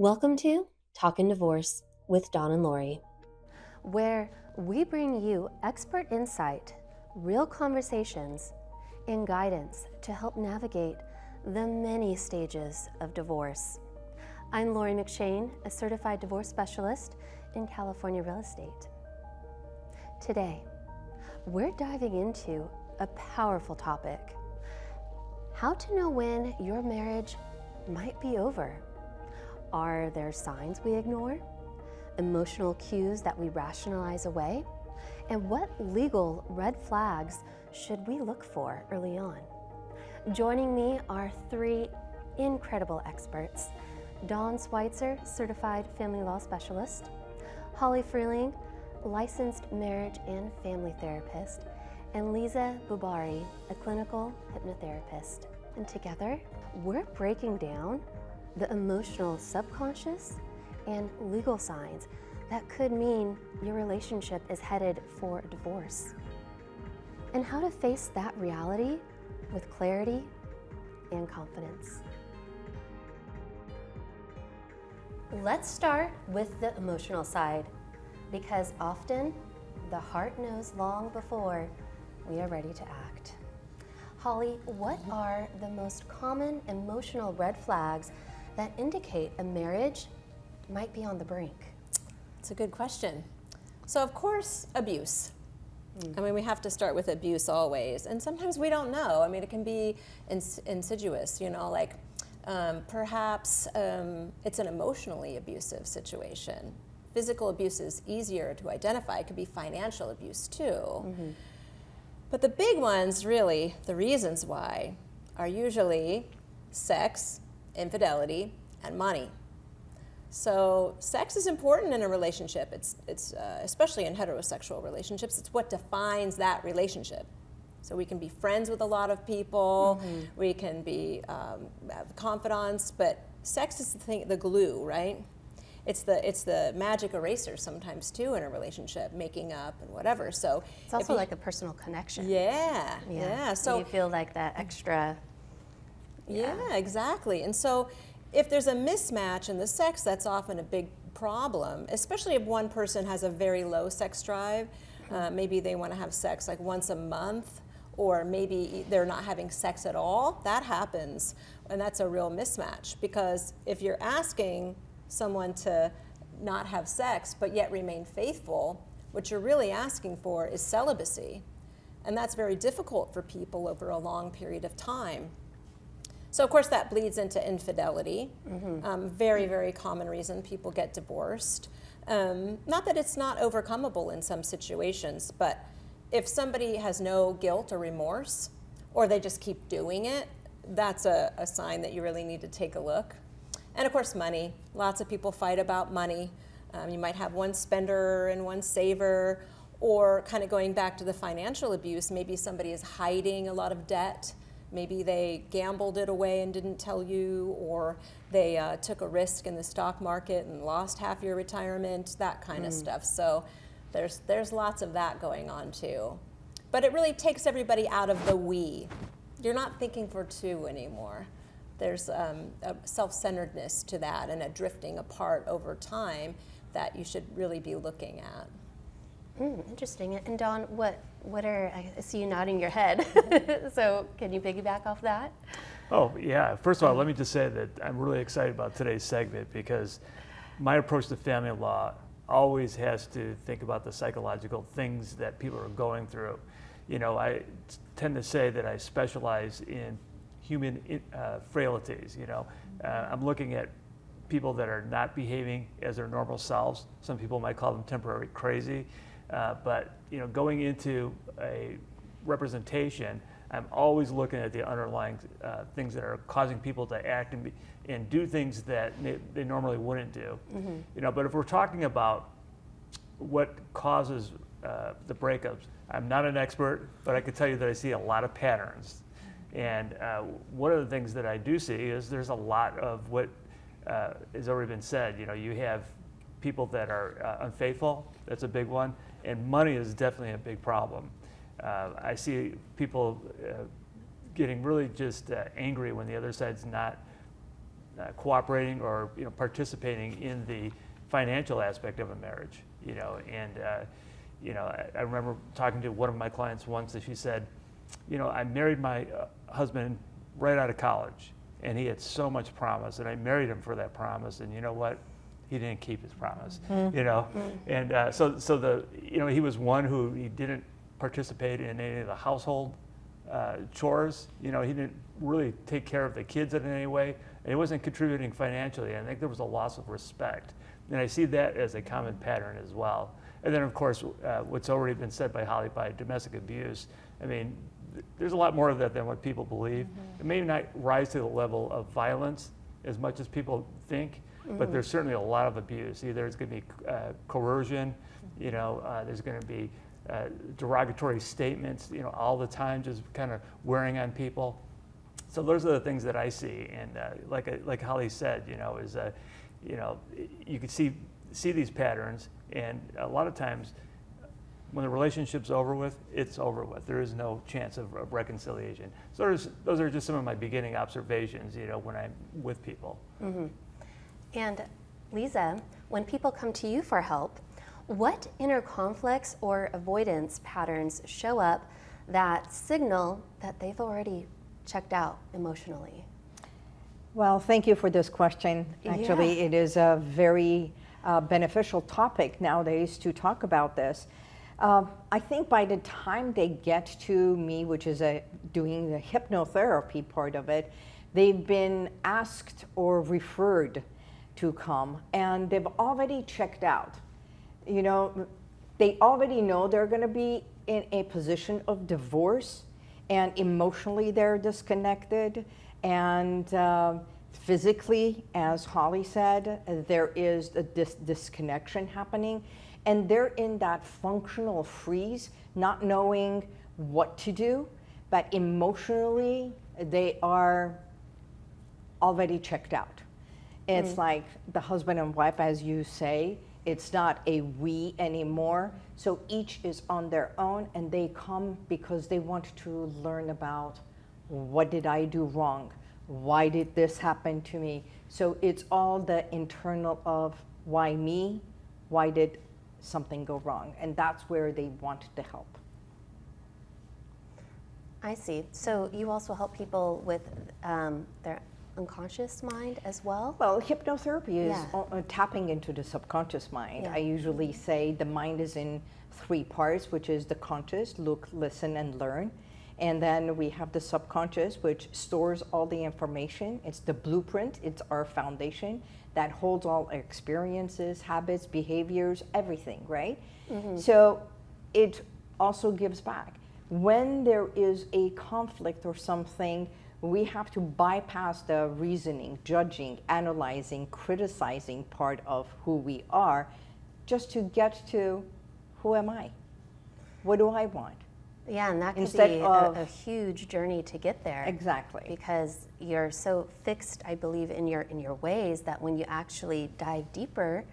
Welcome to Talkin Divorce with Dawn and Lori, where we bring you expert insight, real conversations, and guidance to help navigate the many stages of divorce. I'm Lori McShane, a certified divorce specialist in California real estate. Today, we're diving into a powerful topic: how to know when your marriage might be over. Are there signs we ignore? Emotional cues that we rationalize away? And what legal red flags should we look for early on? Joining me are three incredible experts: Dawn Schweitzer, certified family law specialist; Holly Freeling, licensed marriage and family therapist; and Liza Boubari, a clinical hypnotherapist. And together, we're breaking down the emotional subconscious and legal signs that could mean your relationship is headed for divorce, and how to face that reality with clarity and confidence. Let's start with the emotional side, because often the heart knows long before we are ready to act. Holly, what are the most common emotional red flags that indicate a marriage might be on the brink? It's a good question. So of course, abuse. I mean, we have to start with abuse always. And sometimes we don't know. I mean, it can be insidious, like perhaps it's an emotionally abusive situation. Physical abuse is easier to identify. It could be financial abuse too. But the big ones, really, the reasons why, are usually sex, infidelity, and money. So sex is important in a relationship. It's especially in heterosexual relationships. It's what defines that relationship. So we can be friends with a lot of people. We can be have confidants, but sex is the glue, right? It's the magic eraser sometimes too in a relationship, making up and whatever. So it's also like a personal connection. Yeah. So you feel like that extra. Yeah, exactly. And so if there's a mismatch in the sex, that's often a big problem, especially if one person has a very low sex drive. Maybe they want to have sex like once a month, or maybe they're not having sex at all. That happens, and that's a real mismatch, because if you're asking someone to not have sex but yet remain faithful, what you're really asking for is celibacy. And that's very difficult for people over a long period of time. So of course that bleeds into infidelity. Very, very common reason people get divorced. Not that it's not overcomable in some situations, but if somebody has no guilt or remorse, or they just keep doing it, that's a sign that you really need to take a look. And of course money. Lots of people fight about money. You might have one spender and one saver, or kind of going back to the financial abuse, maybe somebody is hiding a lot of debt. Maybe they gambled it away and didn't tell you, or they took a risk in the stock market and lost half your retirement, that kind of stuff. So there's lots of that going on too. But it really takes everybody out of the we. You're not thinking for two anymore. There's a self-centeredness to that and a drifting apart over time that you should really be looking at. Interesting. And Dawn, what are, I see you nodding your head, so can you piggyback off that? Oh, yeah. First of all, let me just say that I'm really excited about today's segment, because my approach to family law always has to think about the psychological things that people are going through. I tend to say that I specialize in human frailties. I'm looking at people that are not behaving as their normal selves. Some people might call them temporary crazy. But going into a representation, I'm always looking at the underlying things that are causing people to act and do things that they normally wouldn't do. But if we're talking about what causes the breakups, I'm not an expert, but I can tell you that I see a lot of patterns. And one of the things that I do see is there's a lot of what has already been said. You have people that are unfaithful. That's a big one. And money is definitely a big problem. I see people getting really just angry when the other side's not cooperating or participating in the financial aspect of a marriage. I remember talking to one of my clients once, and she said, I married my husband right out of college, and he had so much promise, and I married him for that promise, and you know what? He didn't keep his promise, and so he was one who he didn't participate in any of the household chores. He didn't really take care of the kids in any way, and he wasn't contributing financially. I think there was a loss of respect, and I see that as a common pattern as well. And then, of course, what's already been said by Holly, by domestic abuse. I mean, there's a lot more of that than what people believe. It may not rise to the level of violence as much as people think, but there's certainly a lot of abuse. Either it's going to be coercion, there's going to be derogatory statements, all the time, just kind of wearing on people. So those are the things that I see, and like Holly said, is you can see these patterns, and a lot of times when the relationship's over with, it's over with. There is no chance of reconciliation. So those are just some of my beginning observations, when I'm with people. And Liza, when people come to you for help, what inner conflicts or avoidance patterns show up that signal that they've already checked out emotionally? Well, thank you for this question. Actually, it is a very beneficial topic nowadays to talk about this. I think by the time they get to me, which is doing the hypnotherapy part of it, they've been asked or referred to come, and they've already checked out. They already know they're going to be in a position of divorce, and emotionally they're disconnected, and physically, as Holly said, there is a disconnection happening, and they're in that functional freeze, not knowing what to do, but emotionally they are already checked out. It's like the husband and wife, as you say, it's not a we anymore. So each is on their own, and they come because they want to learn about, what did I do wrong? Why did this happen to me? So it's all the internal of, why me? Why did something go wrong? And that's where they want the help. I see. So you also help people with their unconscious mind as well? Well, hypnotherapy is tapping into the subconscious mind. I usually say the mind is in 3 parts, which is the conscious, look, listen, and learn. And then we have the subconscious, which stores all the information. It's the blueprint, it's our foundation that holds all our experiences, habits, behaviors, everything, right? So it also gives back. When there is a conflict or something, we have to bypass the reasoning, judging, analyzing, criticizing part of who we are, just to get to, who am I? What do I want? Yeah, and that could Instead be of- a huge journey to get there. Exactly. Because you're so fixed, I believe, in your ways that when you actually dive deeper,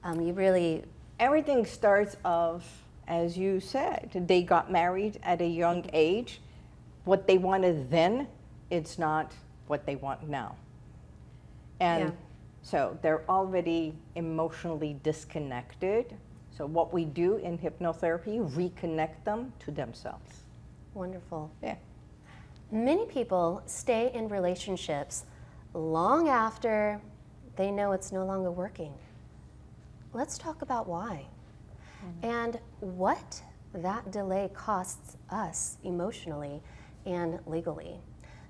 you really... Everything starts of, as you said, they got married at a young age. What they wanted then, it's not what they want now. And so they're already emotionally disconnected. So what we do in hypnotherapy, reconnect them to themselves. Wonderful. Yeah. Many people stay in relationships long after they know it's no longer working. Let's talk about why and what that delay costs us emotionally and legally.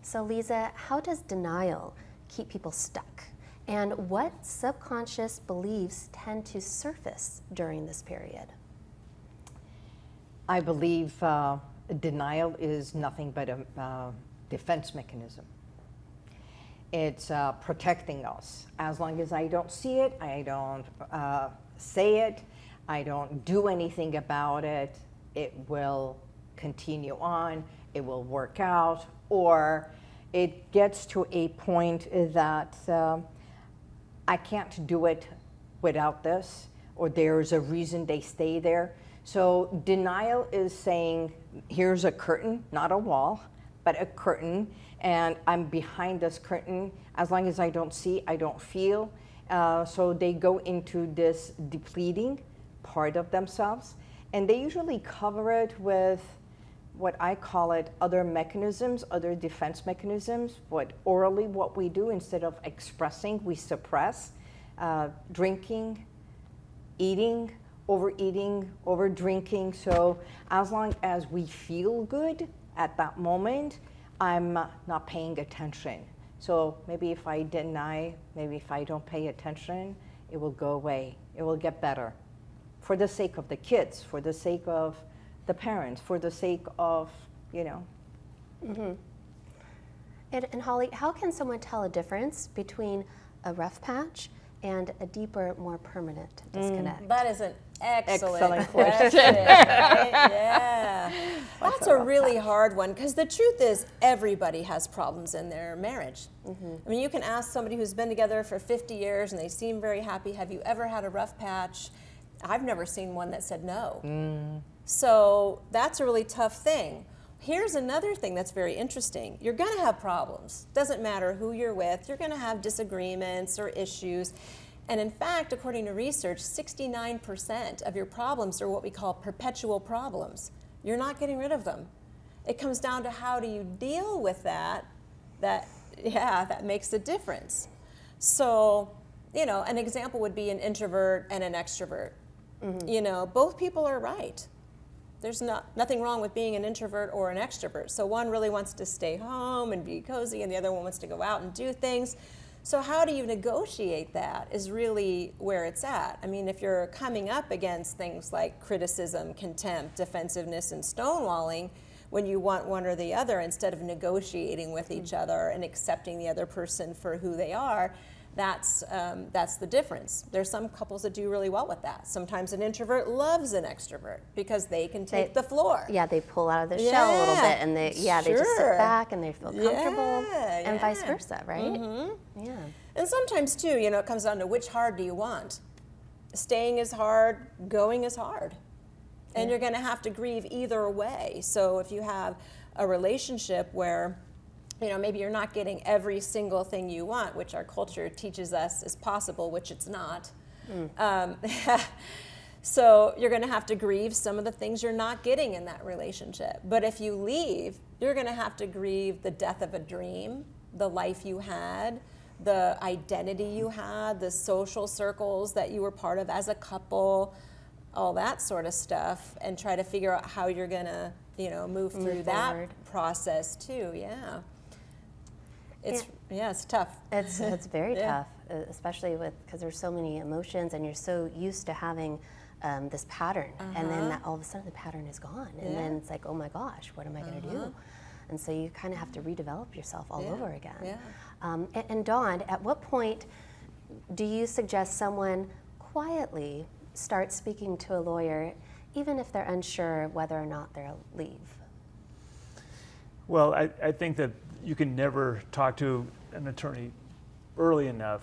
So Liza, how does denial keep people stuck? And what subconscious beliefs tend to surface during this period? I believe denial is nothing but a defense mechanism. It's protecting us. As long as I don't see it, I don't say it, I don't do anything about it, it will continue on, it will work out, or it gets to a point that I can't do it without this, or there's a reason they stay there. So denial is saying, here's a curtain, not a wall, but a curtain, and I'm behind this curtain. As long as I don't see, I don't feel. So they go into this depleting part of themselves, and they usually cover it with what I call it other mechanisms, other defense mechanisms. But orally, what we do, instead of expressing, we suppress. Drinking, eating, overeating, over drinking. So as long as we feel good at that moment, I'm not paying attention. So maybe if I deny, maybe if I don't pay attention, it will go away. It will get better. For the sake of the kids, for the sake of the parents, for the sake of, And Holly, how can someone tell a difference between a rough patch and a deeper, more permanent disconnect? That is an excellent Excellent question. Right? Yeah. That's a really hard one, because the truth is everybody has problems in their marriage. I mean, you can ask somebody who's been together for 50 years and they seem very happy, have you ever had a rough patch? I've never seen one that said no. So that's a really tough thing. Here's another thing that's very interesting. You're going to have problems. Doesn't matter who you're with. You're going to have disagreements or issues. And in fact, according to research, 69% of your problems are what we call perpetual problems. You're not getting rid of them. It comes down to how do you deal with that makes a difference. So, an example would be an introvert and an extrovert. Both people are right. There's nothing wrong with being an introvert or an extrovert. So one really wants to stay home and be cozy, and the other one wants to go out and do things. So how do you negotiate that is really where it's at. I mean, if you're coming up against things like criticism, contempt, defensive,ness, and stonewalling, when you want one or the other, instead of negotiating with each other and accepting the other person for who they are, that's the difference. There's some couples that do really well with that. Sometimes an introvert loves an extrovert because they can take the floor. Yeah, they pull out of their shell a little bit, and they just sit back and they feel comfortable, and vice versa, right? Yeah. And sometimes too, it comes down to which hard do you want? Staying is hard, going is hard. And you're going to have to grieve either way. So if you have a relationship where maybe you're not getting every single thing you want, which our culture teaches us is possible, which it's not. So you're going to have to grieve some of the things you're not getting in that relationship. But if you leave, you're going to have to grieve the death of a dream, the life you had, the identity you had, the social circles that you were part of as a couple, all that sort of stuff, and try to figure out how you're going to, move through that process too. Yeah. It's tough. It's very tough, especially because there's so many emotions, and you're so used to having this pattern, and then all of a sudden the pattern is gone, and then it's like, oh my gosh, what am I going to do? And so you kind of have to redevelop yourself all over again. Yeah. And Dawn, at what point do you suggest someone quietly start speaking to a lawyer, even if they're unsure whether or not they'll leave? Well, I think that you can never talk to an attorney early enough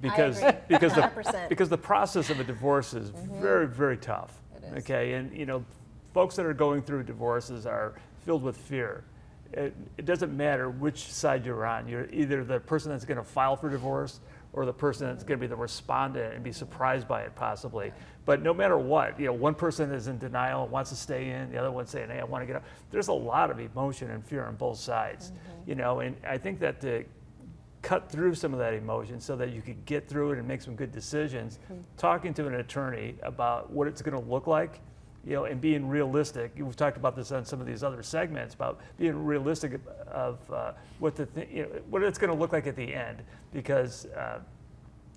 because the process of a divorce is very, very tough. It is. Okay, and folks that are going through divorces are filled with fear. It doesn't matter which side you're on. You're either the person that's going to file for divorce or the person that's going to be the respondent and be surprised by it possibly. But no matter what, one person is in denial, wants to stay in, the other one's saying, hey, I want to get out. There's a lot of emotion and fear on both sides, and I think that to cut through some of that emotion so that you could get through it and make some good decisions, talking to an attorney about what it's going to look like, and being realistic. We've talked about this on some of these other segments about being realistic of what it's going to look like at the end, because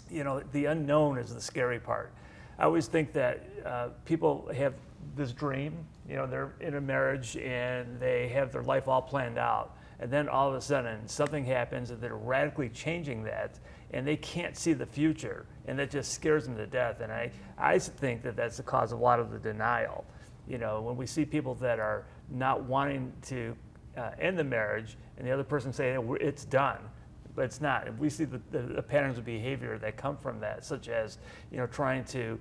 the unknown is the scary part. I always think that people have this dream, they're in a marriage and they have their life all planned out, and then all of a sudden something happens and they're radically changing that, and they can't see the future, and that just scares them to death. And I think that that's the cause of a lot of the denial. When we see people that are not wanting to end the marriage, and the other person saying, hey, it's done, but it's not. And we see the patterns of behavior that come from that, such as trying to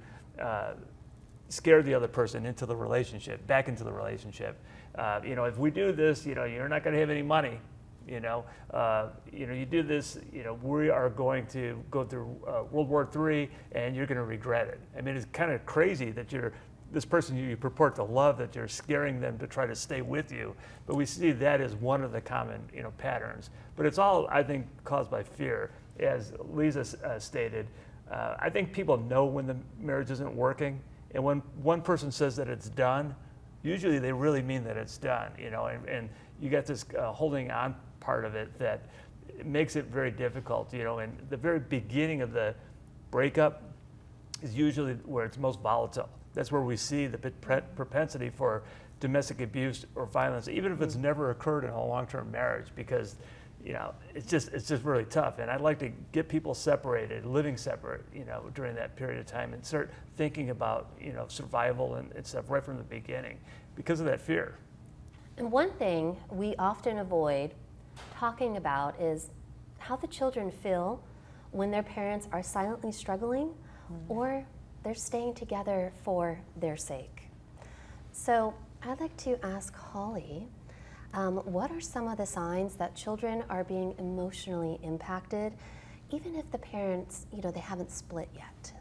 scare the other person into the relationship, back into the relationship. If we do this, you're not going to have any money. You do this, we are going to go through World War III and you're going to regret it. I mean, it's kind of crazy that this person you purport to love, that you're scaring them to try to stay with you. But we see that as one of the common, patterns. But it's all, I think, caused by fear. As Liza stated, I think people know when the marriage isn't working. And when one person says that it's done, usually they really mean that it's done, and you got this holding on part of it that makes it very difficult, and the very beginning of the breakup is usually where it's most volatile. That's where we see the propensity for domestic abuse or violence, even if it's never occurred in a long-term marriage, because it's just really tough. And I'd like to get people separated, living separate, during that period of time, and start thinking about, survival and stuff right from the beginning because of that fear. And one thing we often avoid talking about is how the children feel when their parents are silently struggling or they're staying together for their sake. So I'd like to ask Holly, what are some of the signs that children are being emotionally impacted, even if the parents, they haven't split yet?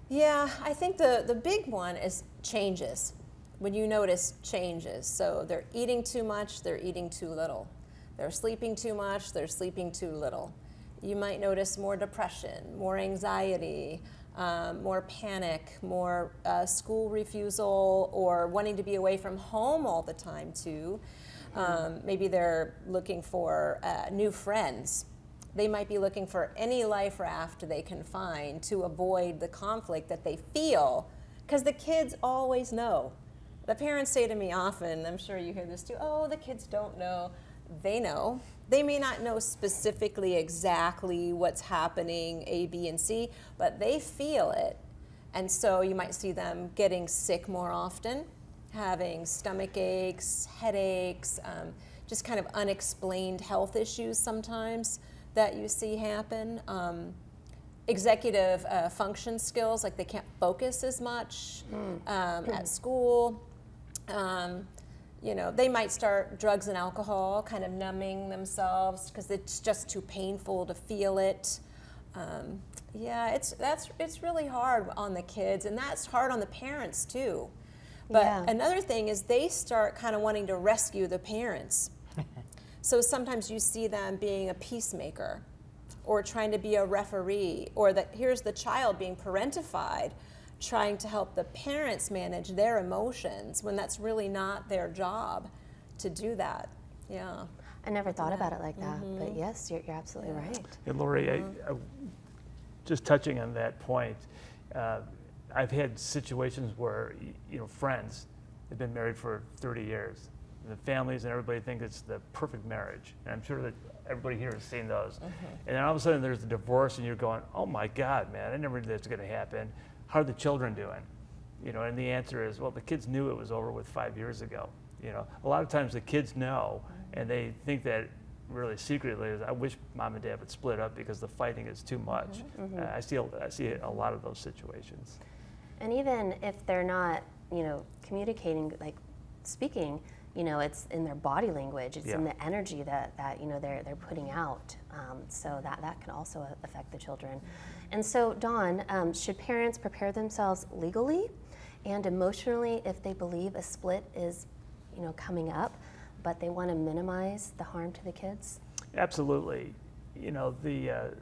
Yeah, I think the big one is changes. When you notice changes. So they're eating too much, they're eating too little. They're sleeping too much, they're sleeping too little. You might notice more depression, more anxiety, more panic, more school refusal, or wanting to be away from home all the time too. Maybe they're looking for new friends. They might be looking for any life raft they can find to avoid the conflict that they feel, because the kids always know. The parents say to me often, I'm sure you hear this too, oh, the kids don't know. They know. They may not know specifically exactly what's happening, A, B, and C, but they feel it. And so you might see them getting sick more often, having stomach aches, headaches, just kind of unexplained health issues sometimes that you see happen. Executive function skills, like they can't focus as much at school. They might start drugs and alcohol, kind of numbing themselves because it's just too painful to feel it. It's really hard on the kids, and that's hard on the parents too. But another thing is they start kind of wanting to rescue the parents. So sometimes you see them being a peacemaker, or trying to be a referee, or that here's the child being parentified, trying to help the parents manage their emotions when that's really not their job to do that. Yeah. I never thought about it like that, but yes, you're absolutely right. And Lori, I just touching on that point, I've had situations where, friends have been married for 30 years. And the families and everybody think it's the perfect marriage. And I'm sure that everybody here has seen those. And then all of a sudden there's a divorce and you're going, oh my God, man, I never knew that's going to happen. How are the children doing? And the answer is, well, the kids knew it was over with 5 years ago. A lot of times the kids know, and they think that really secretly is, I wish mom and dad would split up because the fighting is too much. I see a lot of those situations. And even if they're not, communicating, like speaking, it's in their body language. It's in the energy that they're putting out. So that can also affect the children. And so, Dawn, should parents prepare themselves legally and emotionally if they believe a split is, coming up, but they want to minimize the harm to the kids? Absolutely. The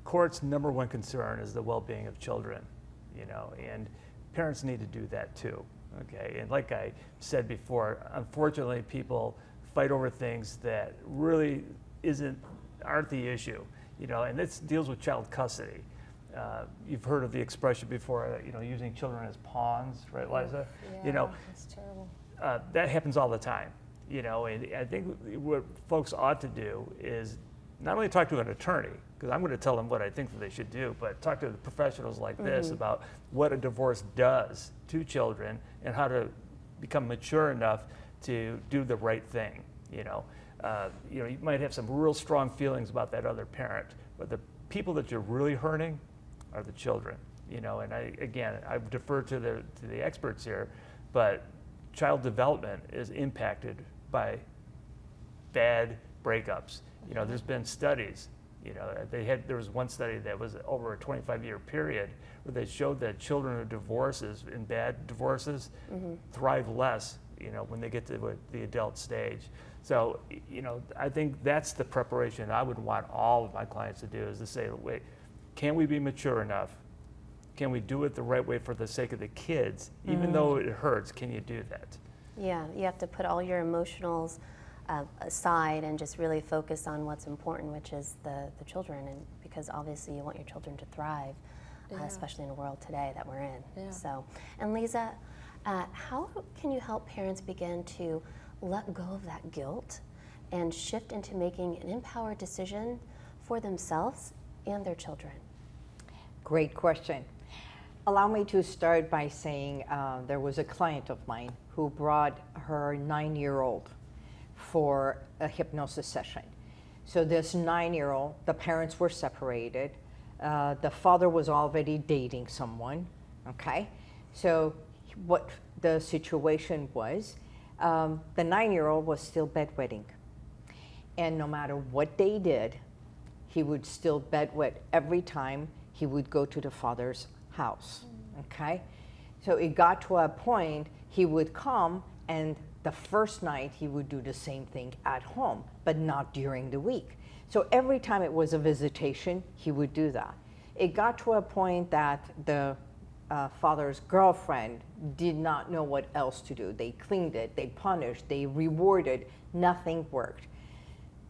court's number one concern is the well-being of children, and parents need to do that too. Okay, and like I said before, unfortunately, people fight over things that really aren't the issue, and this deals with child custody. You've heard of the expression before, using children as pawns, right, Liza? Yeah, that's terrible. That happens all the time, and I think what folks ought to do is not only talk to an attorney, because I'm going to tell them what I think that they should do, but talk to the professionals like this about what a divorce does to children and how to become mature enough to do the right thing. You might have some real strong feelings about that other parent, but the people that you're really hurting are the children. And I defer to the experts here, but child development is impacted by bad breakups. You know, there's been studies. You know, there was one study that was over a 25-year period where they showed that children of divorces, in bad divorces, thrive less, you know, when they get to the adult stage. So, you know, I think that's the preparation I would want all of my clients to do, is to say, wait, can we be mature enough? Can we do it the right way for the sake of the kids? Even though it hurts, can you do that? Yeah, you have to put all your emotionals aside and just really focus on what's important, which is the children, and because obviously you want your children to thrive, especially in a world today that we're in. Yeah. So, and Liza, how can you help parents begin to let go of that guilt and shift into making an empowered decision for themselves and their children? Great question. Allow me to start by saying there was a client of mine who brought her 9-year-old for a hypnosis session. So this 9-year-old, the parents were separated. The father was already dating someone, okay? So what the situation was, the 9-year-old was still bedwetting. And no matter what they did, he would still bedwet every time he would go to the father's house, okay? So it got to a point he would come, and the first night he would do the same thing at home, but not during the week. So every time it was a visitation, he would do that. It got to a point that the father's girlfriend did not know what else to do. They cleaned it, they punished, they rewarded, nothing worked.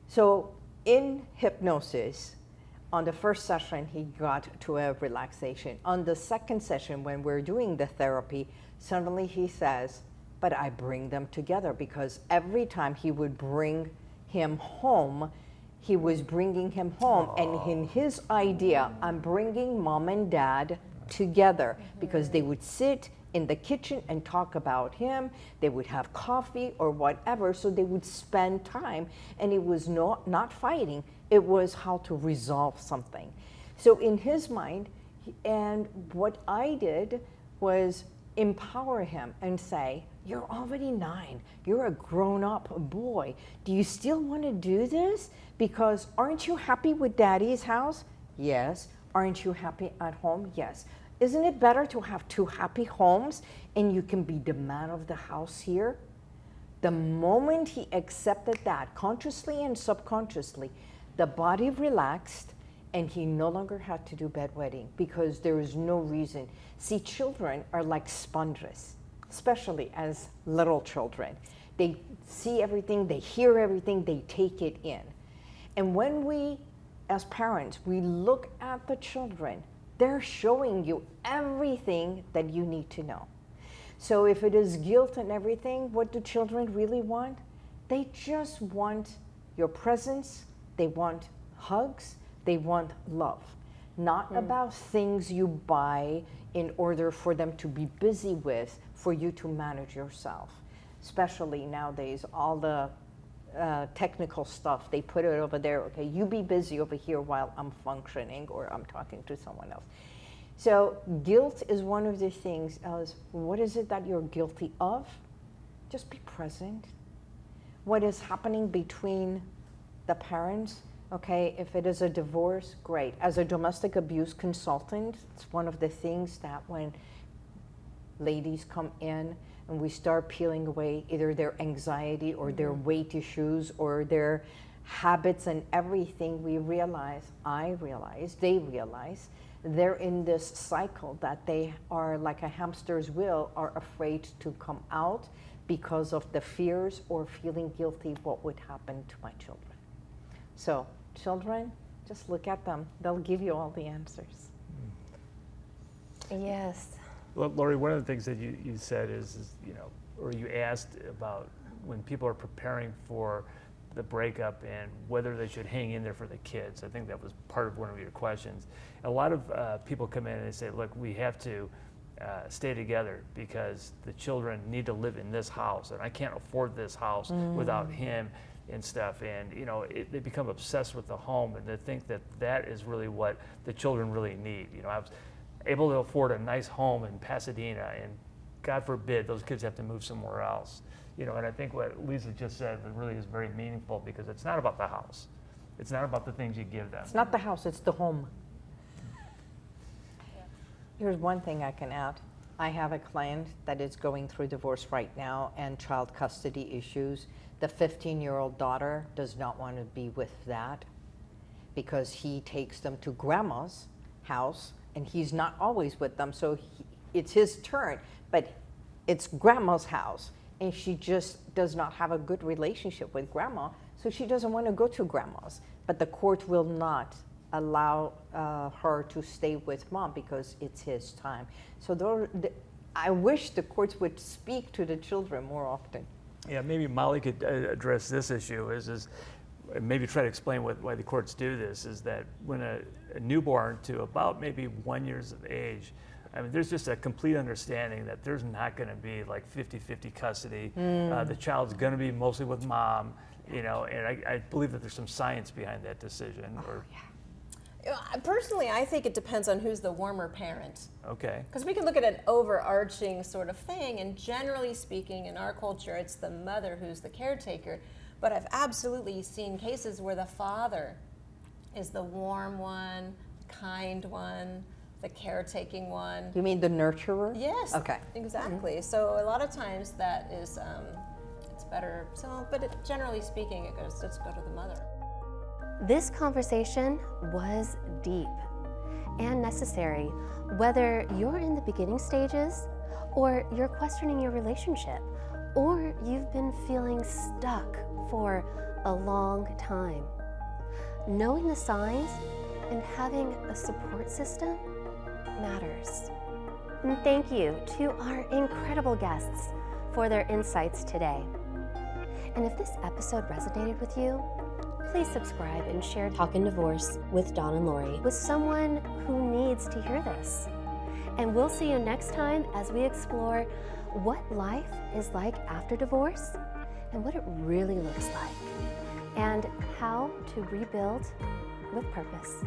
So in hypnosis, on the first session, he got to a relaxation. On the second session, when we're doing the therapy, suddenly he says, but I bring them together, because every time he would bring him home, he was bringing him home. And in his idea, I'm bringing mom and dad together, because they would sit in the kitchen and talk about him. They would have coffee or whatever, so they would spend time. And it was not fighting, it was how to resolve something. So in his mind, and what I did was empower him and say, you're already 9, you're a grown-up boy. Do you still want to do this? Because aren't you happy with daddy's house? Yes. Aren't you happy at home? Yes. Isn't it better to have 2 happy homes and you can be the man of the house here? The moment he accepted that, consciously and subconsciously, the body relaxed and he no longer had to do bedwetting, because there is no reason. See, children are like sponges, especially as little children. They see everything, they hear everything, they take it in. And when we, as parents, we look at the children, they're showing you everything that you need to know. So if it is guilt and everything, what do children really want? They just want your presence, they want hugs, they want love. Not about things you buy in order for them to be busy with, for you to manage yourself. Especially nowadays, all the technical stuff, they put it over there. Okay, you be busy over here while I'm functioning or I'm talking to someone else. So guilt is one of the things. What is it that you're guilty of? Just be present. What is happening between the parents? Okay, if it is a divorce, great. As a domestic abuse consultant, it's one of the things that when ladies come in and we start peeling away either their anxiety or their weight issues or their habits and everything, we realize, they realize, they're in this cycle that they are like a hamster's wheel, are afraid to come out because of the fears or feeling guilty, what would happen to my children. So children, just look at them. They'll give you all the answers. Yes. Well, Lori, one of the things that you said is, you know, or you asked about when people are preparing for the breakup and whether they should hang in there for the kids. I think that was part of one of your questions. A lot of people come in and they say, look, we have to stay together because the children need to live in this house, and I can't afford this house without him and stuff. And, you know, they become obsessed with the home, and they think that that is really what the children really need. You know, I was able to afford a nice home in Pasadena, and God forbid, those kids have to move somewhere else. And I think what Lisa just said really is very meaningful, because it's not about the house. It's not about the things you give them. It's not the house, it's the home. Here's one thing I can add. I have a client that is going through divorce right now and child custody issues. The 15-year-old daughter does not want to be with that, because he takes them to grandma's house and he's not always with them, so it's his turn, but it's grandma's house, and she just does not have a good relationship with grandma, so she doesn't want to go to grandma's, but the court will not allow her to stay with mom because it's his time. So I wish the courts would speak to the children more often. Yeah, maybe Molly could address this issue, is maybe try to explain why the courts do this, is that when a newborn to about maybe 1 year of age, I mean, there's just a complete understanding that there's not going to be like 50-50 custody. The child's going to be mostly with mom, and I believe that there's some science behind that decision. Personally, I think it depends on who's the warmer parent. Okay. Because we can look at an overarching sort of thing, and generally speaking, in our culture, it's the mother who's the caretaker. But I've absolutely seen cases where the father is the warm one, kind one, the caretaking one. You mean the nurturer? Yes. Okay. Exactly. So a lot of times that is, it's better. But generally speaking, let's go to the mother. This conversation was deep and necessary, whether you're in the beginning stages, or you're questioning your relationship, or you've been feeling stuck for a long time. Knowing the signs and having a support system matters. And thank you to our incredible guests for their insights today. And if this episode resonated with you, please subscribe and share Talkin Divorce with Don and Lori. with someone who needs to hear this. And we'll see you next time as we explore what life is like after divorce and what it really looks like, and how to rebuild with purpose.